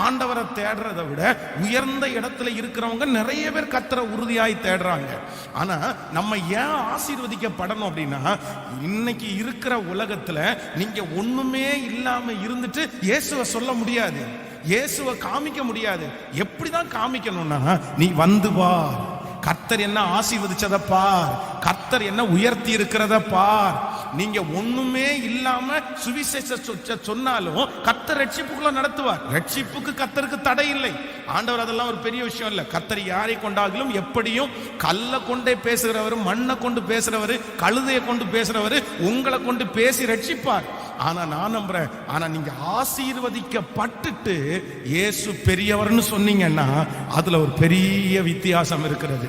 ஆண்டவரை தேடுறதை விட உயர்ந்த இடத்துல இருக்கிறவங்க நிறைய பேர் கர்த்தரை உறுதியாய் தேடுறாங்க. ஆனா நம்ம ஏன் ஆசீர்வதிக்கப்படணும் அப்படின்னா, இன்னைக்கு இருக்கிற உலகத்துல நீங்க ஒண்ணுமே இல்லாம இருந்துட்டு இயேசுவை சொல்ல முடியாது, இயேசுவை காமிக்க முடியாது. எப்படிதான் காமிக்கணும்னா, நீ வந்து பார், கர்த்தர் என்ன ஆசீர்வதிச்சத பார், கர்த்தர் என்ன உயர்த்தி இருக்கிறத பார். நீங்க ஒண்ணுமே இல்லாம சுவிசேஷ சொன்னாலும் கர்த்தர் ரட்சிப்புக்குள்ள நடத்துவார். ரட்சிப்புக்கு கர்த்தருக்கு தடை இல்லை. ஆண்டவர் அதெல்லாம் ஒரு பெரிய விஷயம் இல்ல. கர்த்தர் யாரை கொண்டாலும் எப்படியும் கல்லை கொண்டே பேசுகிறவர், மண்ணை கொண்டு பேசுறவர், கழுதையை கொண்டு பேசுறவர் உங்களை கொண்டு பேசி ரட்சிப்பார். ஆனா நான் நம்புறேன், ஆனா நீங்க ஆசீர்வதிக்கப்பட்டுட்டு இயேசு பெரியவர்னு சொன்னீங்கன்னா அதுல ஒரு பெரிய வித்தியாசம் இருக்கிறது.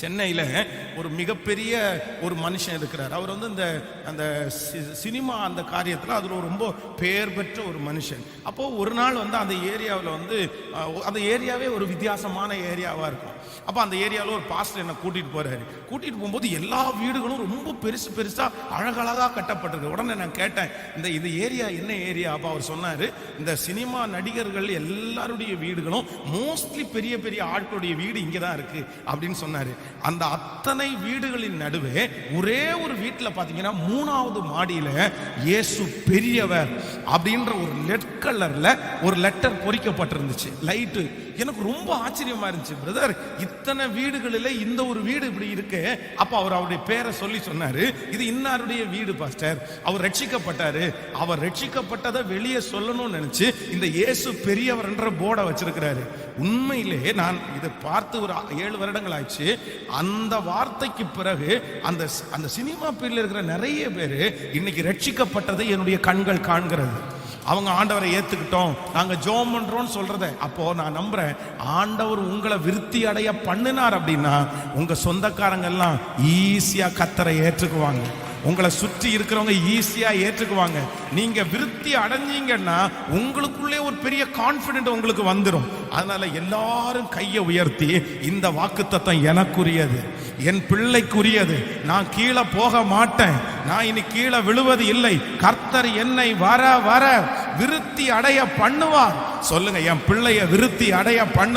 சென்னையில் ஒரு மிகப்பெரிய ஒரு மனுஷன் இருக்கிறார். அவர் வந்து அந்த சினிமா அந்த காரியத்தில் அதில் ரொம்ப பெயர் பெற்ற ஒரு மனுஷன். அப்போது ஒரு நாள் வந்து அந்த ஏரியாவில் வந்து அந்த ஏரியாவே ஒரு வித்தியாசமான ஏரியாவாக இருக்கும். அப்போ அந்த ஏரியாவில் ஒரு பாஸ்டர் என்னை கூட்டிகிட்டு போகிறாரு. கூட்டிகிட்டு போகும்போது எல்லா வீடுகளும் ரொம்ப பெருசாக அழகழகாக கட்டப்பட்டிருக்கு. உடனே நான் கேட்டேன், இந்த ஏரியா என்ன ஏரியா? அப்போ அவர் சொன்னார், இந்த சினிமா நடிகர்கள் எல்லாருடைய வீடுகளும் மோஸ்ட்லி பெரிய பெரிய ஆட்களுடைய வீடு இங்கே தான் இருக்குது அப்படின்னு சொன்னார். அந்த அத்தனை வீடுகளின் நடுவே ஒரே ஒரு வீட்டில் பார்த்தீங்கன்னா 3வது மாடியில் இயேசு பெரியவர் அப்படின்ற ஒரு ரெட் கலர்ல ஒரு லெட்டர் பொறிக்கப்பட்டிருந்துச்சு, லைட்டு. எனக்கு ரொம்ப ஆச்சரியமா இருந்துச்சு. பிரதர், இத்தனை வீடுகளில் இந்த ஒரு வீடு இப்படி இருக்கு. அப்ப அவர் அவருடைய பேரை சொல்லி சொன்னாரு, இது இன்னாருடைய வீடு பாஸ்டர், அவர் ரட்சிக்கப்பட்டாரு, அவர் ரட்சிக்கப்பட்டதை வெளியே சொல்லணும்னு நினைச்சு இந்த இயேசு பெரியவர் என்ற போர்டை வச்சிருக்கிறாரு. உண்மையிலே நான் இதை பார்த்து ஒரு 7 வருடங்கள் ஆயிடுச்சு. அந்த வார்த்தைக்கு பிறகு அந்த சினிமா பீரியட்ல இருக்கிற நிறைய பேர் இன்னைக்கு ரட்சிக்கப்பட்டதை என்னுடைய கண்கள் காண்கிறது. அவங்க ஆண்டவரை ஏத்துக்கிட்டோம், நாங்க ஜெபம் பண்றோம்னு சொல்றத. அப்போ நான் நம்புறேன், ஆண்டவர் உங்களை விருத்தி அடைய பண்ணினார் அப்படின்னா உங்க சொந்தக்காரங்க எல்லாம் ஈஸியா கர்த்தரை ஏற்றுக்குவாங்க, உங்களை சுற்றி இருக்கிறவங்க ஈஸியா ஏற்றுக்குவாங்க. நீங்க விருத்தி அடைஞ்சீங்கன்னா உங்களுக்குள்ளே ஒரு பெரிய கான்பிடென்ட் உங்களுக்கு வந்துடும். அதனால எல்லாரும் கையை உயர்த்தி, இந்த வாக்குத்தத்தம் எனக்குரியது, என் பிள்ளைக்குரியது, நான் கீழே போக மாட்டேன், நான் இனி கீழே விழுவது இல்லை, கர்த்தர் என்னை வர வர விருத்தி அடைய பண்ணுவார். சொல்லுங்க, என் பிள்ளைய விருத்தி அடைய பண்ணு.